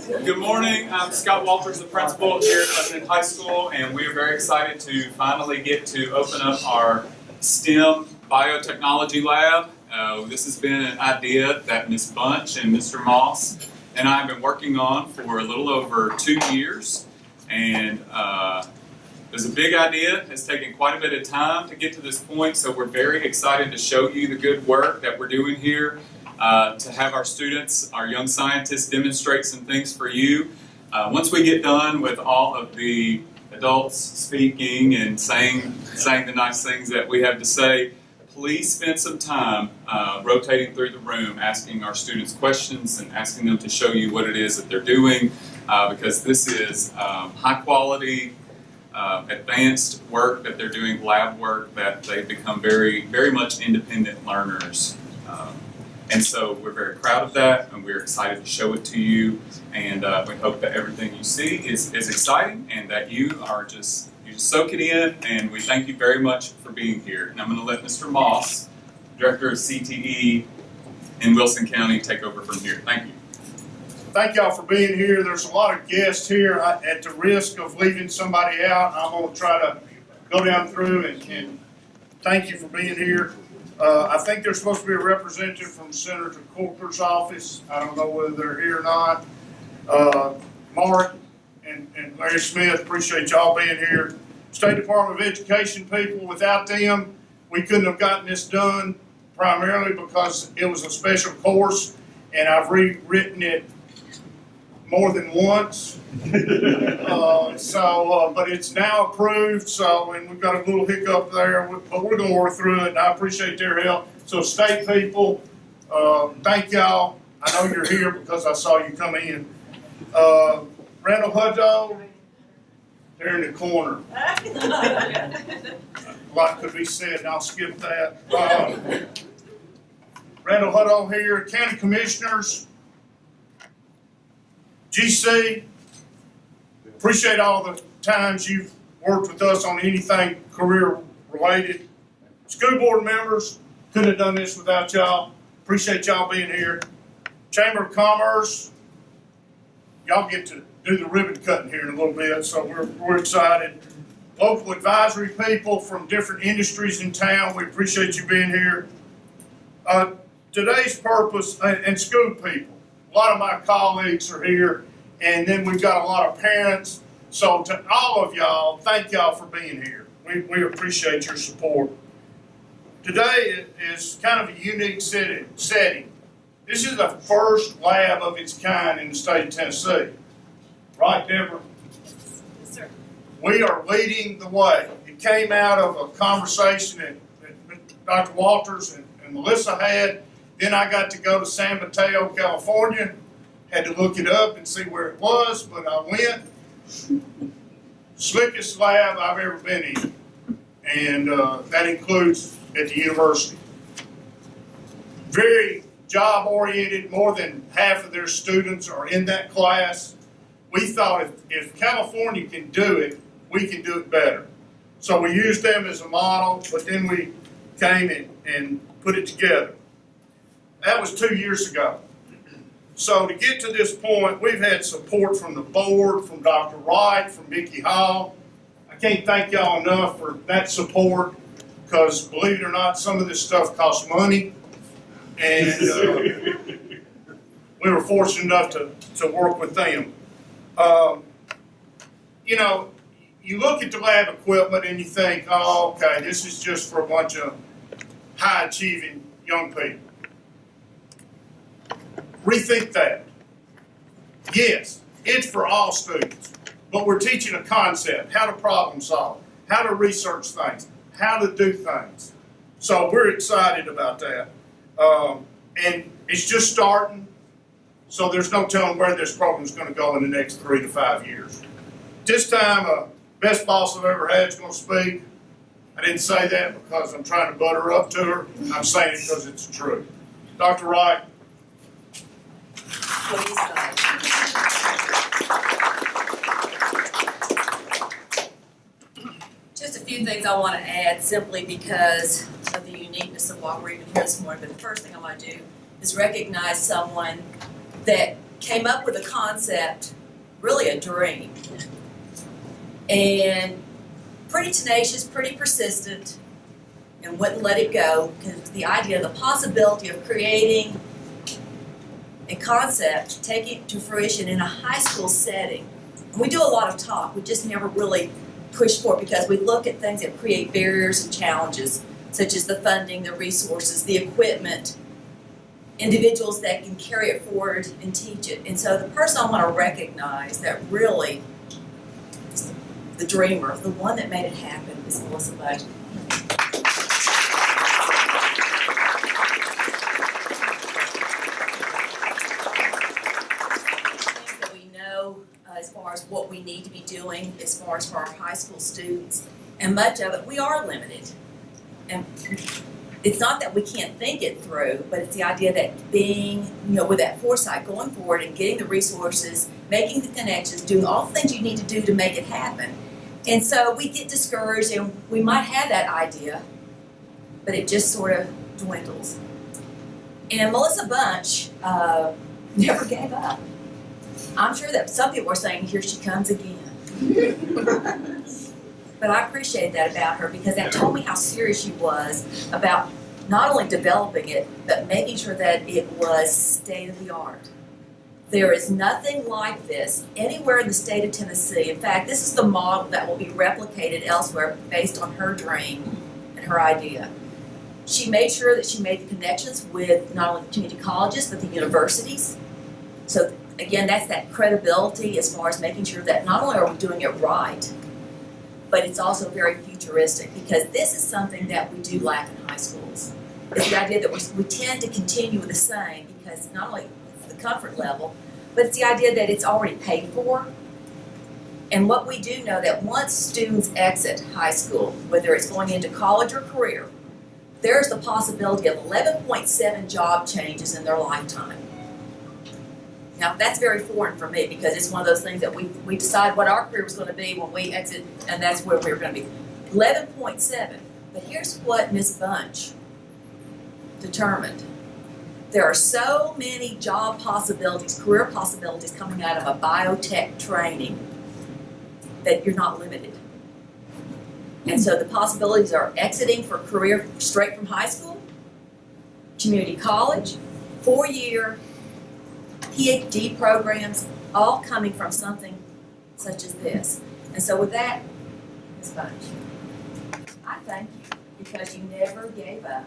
Good morning. I'm Scott Walters, the principal here at Lebanon High School, and we are very excited to finally get to open up our STEM biotechnology lab. This has been an idea that Ms. Bunch and Mr. Moss and I have been working on for a little over 2 years, and it was a big idea. It's taken quite a bit of time to get to this point, so we're very excited to show you the good work that we're doing here. To have our students, our young scientists, demonstrate some things for you. Once we get done with all of the adults speaking and saying the nice things that we have to say, please spend some time rotating through the room, asking our students questions and asking them to show you what it is that they're doing, because this is high quality, advanced work that they're doing, lab work that they've become very, very much independent learners. And so we're very proud of that, and we're excited to show it to you. And we hope that everything you see is exciting, and that you just soak it in. And we thank you very much for being here. And I'm going to let Mr. Moss, Director of CTE in Wilson County, take over from here. Thank you. Thank y'all for being here. There's a lot of guests here. At the risk of leaving somebody out, I'm going to try to go down through and thank you for being here. I think there's supposed to be a representative from Senator Corker's office. I don't know whether they're here or not. Mark and Larry Smith, appreciate y'all being here. State Department of Education people, without them, we couldn't have gotten this done, primarily because it was a special course, and I've rewritten it more than once. But it's now approved, and we've got a little hiccup there, but we're going to work through it, and I appreciate their help. So state people, thank y'all. I know you're here because I saw you come in. Randall Huddo, they're in the corner. A lot could be said, and I'll skip that. Randall Huddo here, County Commissioners, GC, appreciate all the times you've worked with us on anything career related. School board members, couldn't have done this without y'all. Appreciate y'all being here. Chamber of Commerce, y'all get to do the ribbon cutting here in a little bit, so we're excited. Local advisory people from different industries in town, we appreciate you being here. Today's purpose, and school people. A lot of my colleagues are here, and then we've got a lot of parents. So to all of y'all, thank y'all for being here. We appreciate your support. Today is kind of a unique setting. This is the first lab of its kind in the state of Tennessee. Right, Deborah? Yes, sir. We are leading the way. It came out of a conversation that Dr. Walters and Melissa had. Then I got to go to San Mateo, California. Had to look it up and see where it was, but I went. Slickest lab I've ever been in. And that includes at the university. Very job-oriented. More than half of their students are in that class. We thought if California can do it, we can do it better. So we used them as a model, but then we came and put it together. That was 2 years ago. So to get to this point, we've had support from the board, from Dr. Wright, from Mickey Hall. I can't thank y'all enough for that support, because believe it or not, some of this stuff costs money. And we were fortunate enough to work with them. You look at the lab equipment and you think, oh, okay, this is just for a bunch of high-achieving young people. Rethink that. Yes, it's for all students, but we're teaching a concept, how to problem solve, how to research things, how to do things. So we're excited about that. And it's just starting, so there's no telling where this program is going to go in the next 3 to 5 years. This time, best boss I've ever had is going to speak. I didn't say that because I'm trying to butter up to her. I'm saying it because it's true. Dr. Wright. Just a few things I want to add simply because of the uniqueness of why we're even here this morning. But the first thing I want to do is recognize someone that came up with a concept, really a dream, and pretty tenacious, pretty persistent, and wouldn't let it go because the idea, the possibility of creating a concept, taking it to fruition in a high school setting. And we do a lot of talk, we just never really push for it because we look at things that create barriers and challenges, such as the funding, the resources, the equipment, individuals that can carry it forward and teach it. And so the person I want to recognize that really is the dreamer, the one that made it happen, is Melissa Bunch. Things that we know as far as what we need to be doing as far as for our high school students, and much of it, we are limited. And it's not that we can't think it through, but it's the idea that being, with that foresight, going forward and getting the resources, making the connections, doing all the things you need to do to make it happen. And so we get discouraged and we might have that idea, but it just sort of dwindles. And Melissa Bunch never gave up. I'm sure that some people are saying, here she comes again. But I appreciate that about her because that told me how serious she was about not only developing it, but making sure that it was state of the art. There is nothing like this anywhere in the state of Tennessee. In fact, this is the model that will be replicated elsewhere based on her dream and her idea. She made sure that she made the connections with not only the community colleges, but the universities. So again, that's that credibility as far as making sure that not only are we doing it right, but it's also very futuristic because this is something that we do lack in high schools. It's the idea that we tend to continue with the same because not only it's the comfort level, but it's the idea that it's already paid for. And what we do know that once students exit high school, whether it's going into college or career, there's the possibility of 11.7 job changes in their lifetime. Now, that's very foreign for me because it's one of those things that we decide what our career was going to be when we exit, and that's where we were going to be. 11.7. But here's what Ms. Bunch determined. There are so many job possibilities, career possibilities coming out of a biotech training that you're not limited. And so the possibilities are exiting for career straight from high school, community college, 4-year PhD programs, all coming from something such as this. And so with that, Ms. Bunch, I thank you because you never gave up,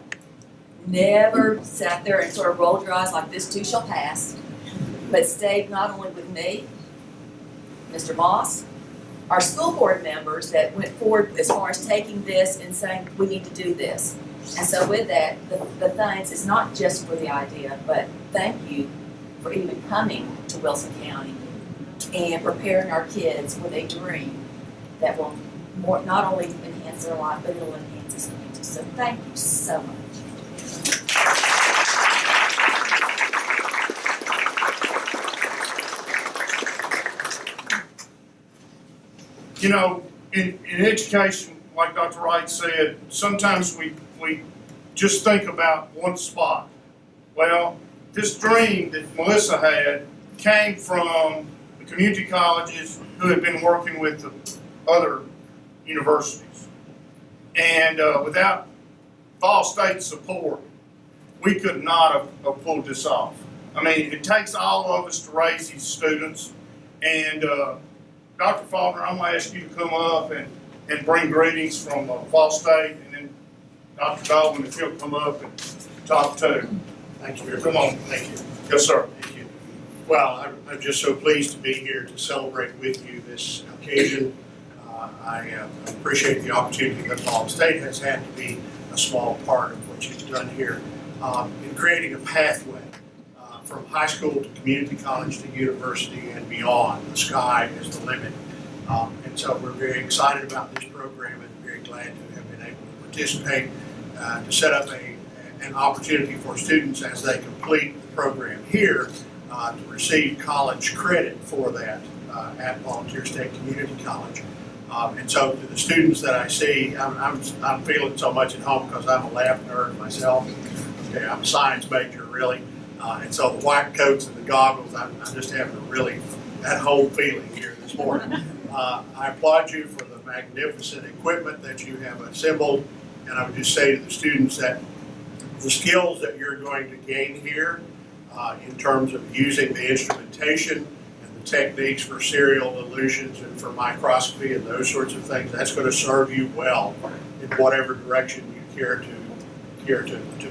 never sat there and sort of rolled your eyes like this too shall pass, but stayed not only with me, Mr. Moss, our school board members that went forward as far as taking this and saying we need to do this. And so with that, the thanks is not just for the idea, but thank you for even coming to Wilson County and preparing our kids with a dream that will not only enhance their life, but it'll enhance this community. So thank you so much. In education, like Dr. Wright said, sometimes we just think about one spot. Well, this dream that Melissa had came from the community colleges who had been working with the other universities. And without Fall State support, we could not have pulled this off. I mean, it takes all of us to raise these students. And Dr. Faulkner, I'm going to ask you to come up and bring greetings from Fall State. And then Dr. Goldman, if you'll come up and talk too. Thank you very much. Come on. Thank you. Yes, sir. Thank you. Well, I'm just so pleased to be here to celebrate with you this occasion. I appreciate the opportunity that Fall State has had to be a small part of what you've done here in creating a pathway from high school to community college to university and beyond. The sky is the limit. And so we're very excited about this program and very glad to have been able to participate to set up an opportunity for students as they complete the program here to receive college credit for that at Volunteer State Community College. And so to the students that I see, I'm feeling so much at home because I'm a lab nerd myself. Okay, I'm a science major really. And so the white coats and the goggles, I'm just having a really at-home feeling here this morning. I applaud you for the magnificent equipment that you have assembled, and I would just say to the students that the skills that you're going to gain here in terms of using the instrumentation and the techniques for serial illusions and for microscopy and those sorts of things, that's going to serve you well in whatever direction you care to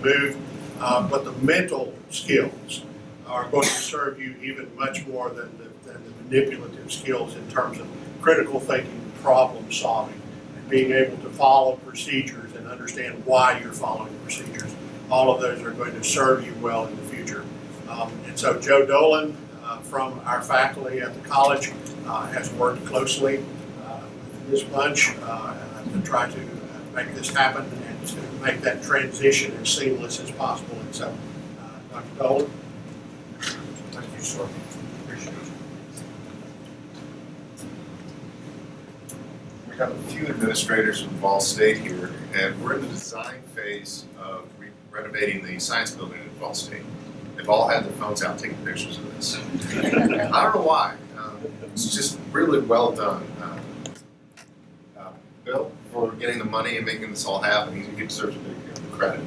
move. But the mental skills are going to serve you even much more than the manipulative skills in terms of critical thinking, problem solving, and being able to follow procedures and understand why you're following procedures. All of those are going to serve you well in the future. And so Joe Dolan from our faculty at the college has worked closely with this bunch to try to make this happen and to make that transition as seamless as possible. And so, Dr. Dolan. Thank you, sir. Appreciate it. We have a few administrators from Ball State here, and we're in the design phase of renovating the science building at Ball State. They've all had their phones out taking pictures of this. I don't know why. It's just really well done. Bill, for getting the money and making this all happen, he deserves a big credit.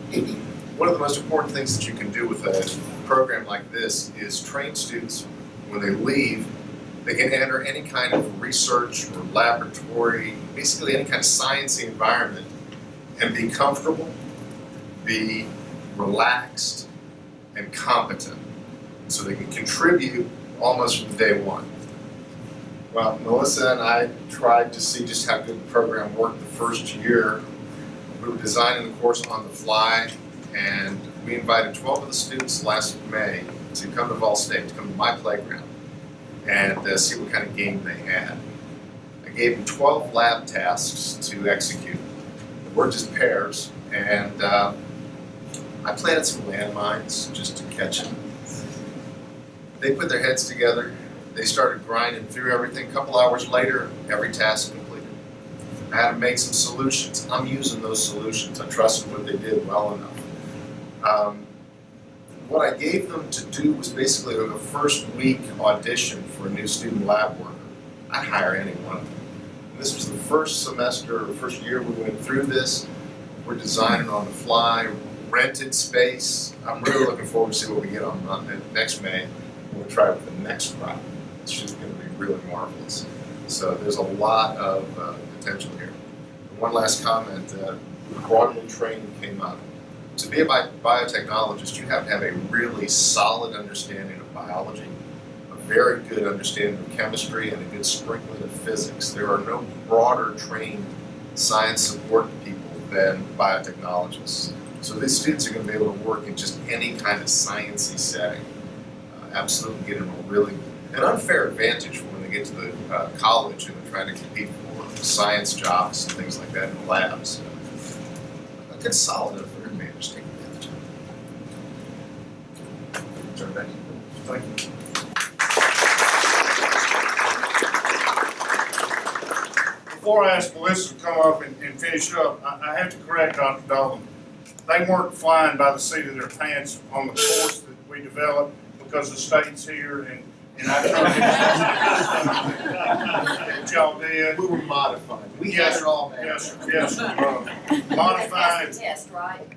One of the most important things that you can do with a program like this is train students when they leave. They can enter any kind of research or laboratory, basically any kind of sciencey environment, and be comfortable, be relaxed, and competent, so they can contribute almost from day one. Well, Melissa and I tried to see just how good the program worked the first year. We were designing the course on the fly, and we invited 12 of the students last May to come to Ball State, to come to my playground, and see what kind of game they had. I gave them 12 lab tasks to execute. They were just pairs, and I planted some landmines just to catch them. They put their heads together. They started grinding through everything. A couple hours later, every task completed. I had to make some solutions. I'm using those solutions. I trusted what they did well enough. What I gave them to do was basically a first week audition for a new student lab worker. I'd hire any one of them. And this was the first semester, or first year we went through this. We're designing on the fly, rented space. I'm really looking forward to see what we get on next May. We'll try it with the next crop. It's just going to be really marvelous. So there's a lot of potential here. And one last comment, quarterly training came up. To be a biotechnologist, you have to have a really solid understanding of biology, a very good understanding of chemistry, and a good sprinkling of physics. There are no broader trained science support people than biotechnologists. So these students are going to be able to work in just any kind of sciencey setting. Absolutely get them an unfair advantage when they get to the college and they're trying to compete for science jobs and things like that in the labs. A good solid unfair advantage, take advantage of it. Turn back to you. Thank you. Before I ask Melissa to come up and finish up, I have to correct Dr. Dolan. They weren't flying by the seat of their pants on the course that we developed because the state's here and I tried to y'all did. We were modified. We Yes, had it all, man. Yes. Modified. That's the test, right?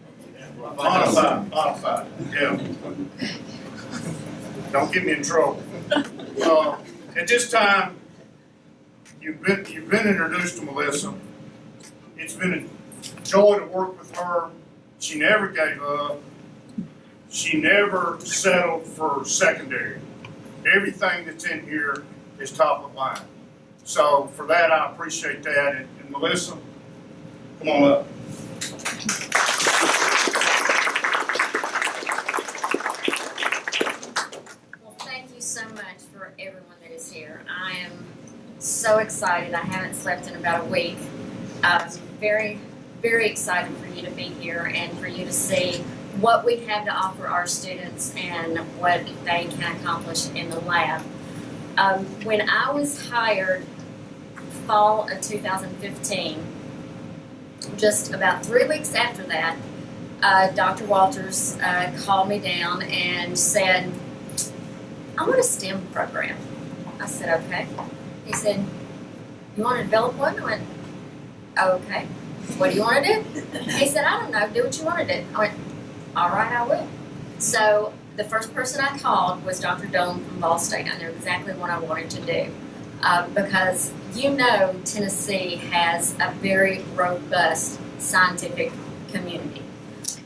Modified, yeah. Don't get me in trouble. At this time, you've been introduced to Melissa. It's been a joy to work with her. She never gave up. She never settled for secondary. Everything that's in here is top of line. So for that, I appreciate that. And Melissa, come on up. Well, thank you so much for everyone that is here. I am so excited. I haven't slept in about a week. Very, very excited for you to be here and for you to see what we have to offer our students and what they can accomplish in the lab. When I was hired fall of 2015, just about 3 weeks after that, Dr. Walters called me down and said, I want a STEM program. I said, okay. He said, you want to develop one? I went, okay. What do you want to do? He said, I don't know, do what you want to do. I went, all right, I will. So the first person I called was Dr. Dolan from Ball State. I knew exactly what I wanted to do. Because you know Tennessee has a very robust scientific community.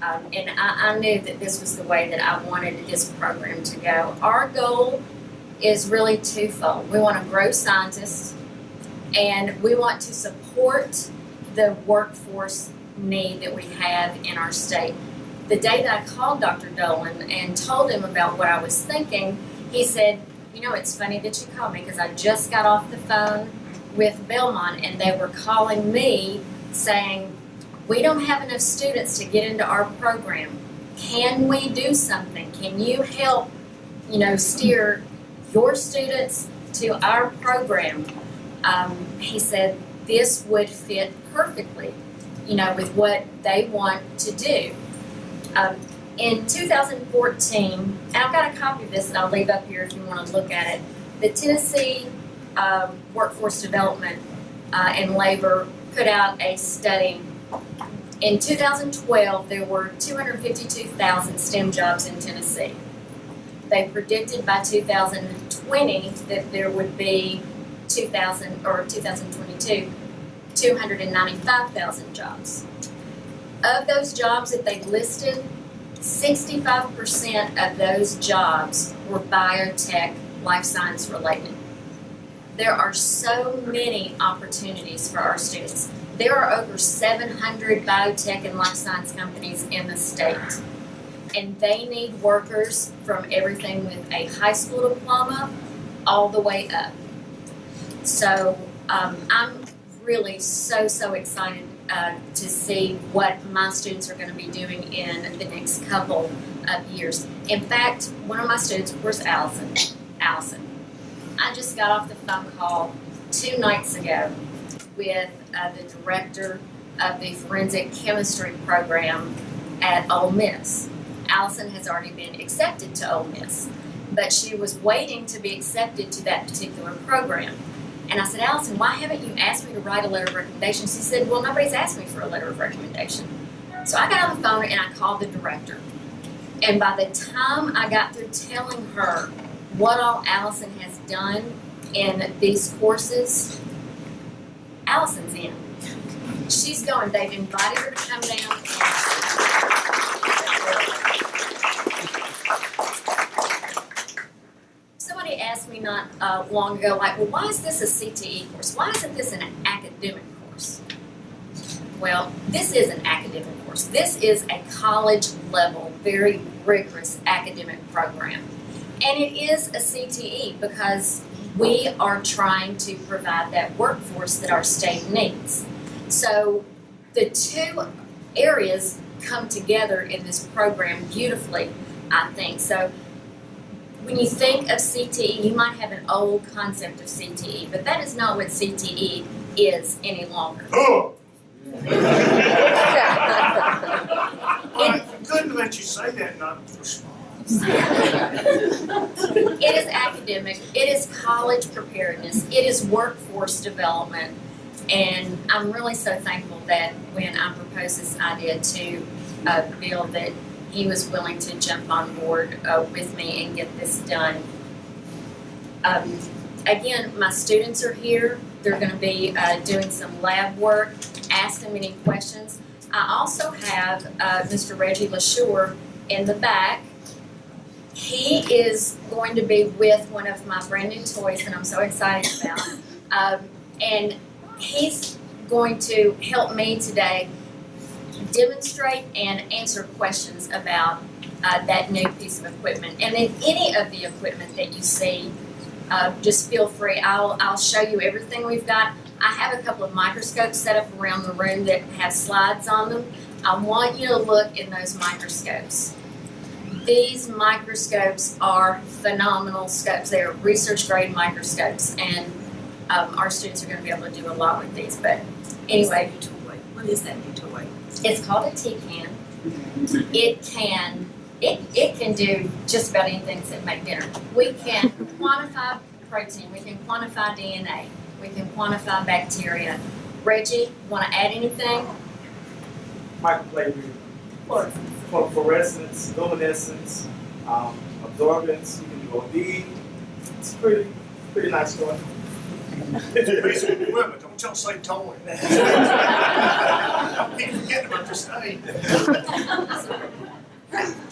And I knew that this was the way that I wanted this program to go. Our goal is really twofold. We want to grow scientists, and we want to support the workforce need that we have in our state. The day that I called Dr. Dolan and told him about what I was thinking, he said, you know, it's funny that you called me because I just got off the phone with Belmont and they were calling me saying, we don't have enough students to get into our program. Can we do something? Can you help, steer your students to our program? He said this would fit perfectly, with what they want to do. In 2014, and I've got a copy of this that I'll leave up here if you want to look at it, the Tennessee Workforce Development and Labor put out a study. In 2012, there were 252,000 STEM jobs in Tennessee. They predicted by 2020 that there would be 2022, 295,000 jobs. Of those jobs that they listed, 65% of those jobs were biotech, life science related. There are so many opportunities for our students. There are over 700 biotech and life science companies in the state, and they need workers from everything with a high school diploma all the way up. So I'm really so excited to see what my students are going to be doing in the next couple of years. In fact, one of my students, where's Allison? Allison. I just got off the phone call 2 nights ago with the director of the forensic chemistry program at Ole Miss. Allison has already been accepted to Ole Miss, but she was waiting to be accepted to that particular program. And I said, Allison, why haven't you asked me to write a letter of recommendation? She said, well, nobody's asked me for a letter of recommendation. So I got on the phone and I called the director. And by the time I got through telling her what all Allison has done in these courses, Allison's in. She's going. They've invited her to come down. Somebody asked me not long ago, well, why is this a CTE course? Why isn't this an academic course? Well, this is an academic course. This is a college level, very rigorous academic program. And it is a CTE because we are trying to provide that workforce that our state needs. So the two areas come together in this program beautifully, I think. So when you think of CTE, you might have an old concept of CTE, but that is not what CTE is any longer. Oh! I'm good to let you say that, not respond. It is academic, it is college preparedness, it is workforce development, and I'm really so thankful that when I proposed this idea to Bill that he was willing to jump on board with me and get this done. Again, my students are here. They're going to be doing some lab work. Ask them any questions. I also have Mr. Reggie LaSure in the back. He is going to be with one of my brand new toys that I'm so excited about. And he's going to help me today demonstrate and answer questions about that new piece of equipment. And then any of the equipment that you see, just feel free. I'll show you everything we've got. I have a couple of microscopes set up around the room that have slides on them. I want you to look in those microscopes. These microscopes are phenomenal scopes. They are research grade microscopes, and our students are going to be able to do a lot with these. But anyway, What is that new toy? it's called a TCAN. it can do just about anything except make dinner. We can quantify protein, we can quantify DNA, we can quantify bacteria. Reggie, want to add anything? Microflavor, fluorescence, luminescence, absorbance. You can do OD. It's pretty nice toy. It's a piece of equipment, don't y'all say toy. I keep forgetting about this thing.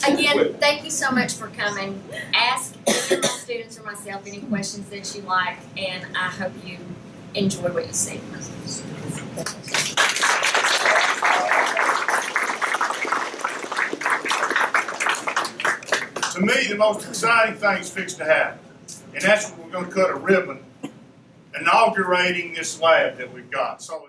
Again, thank you so much for coming. Ask any of my students or myself any questions that you like, and I hope you enjoy what you see. To me, the most exciting thing's fixed to happen, and that's when we're gonna cut a ribbon inaugurating this lab that we've got. So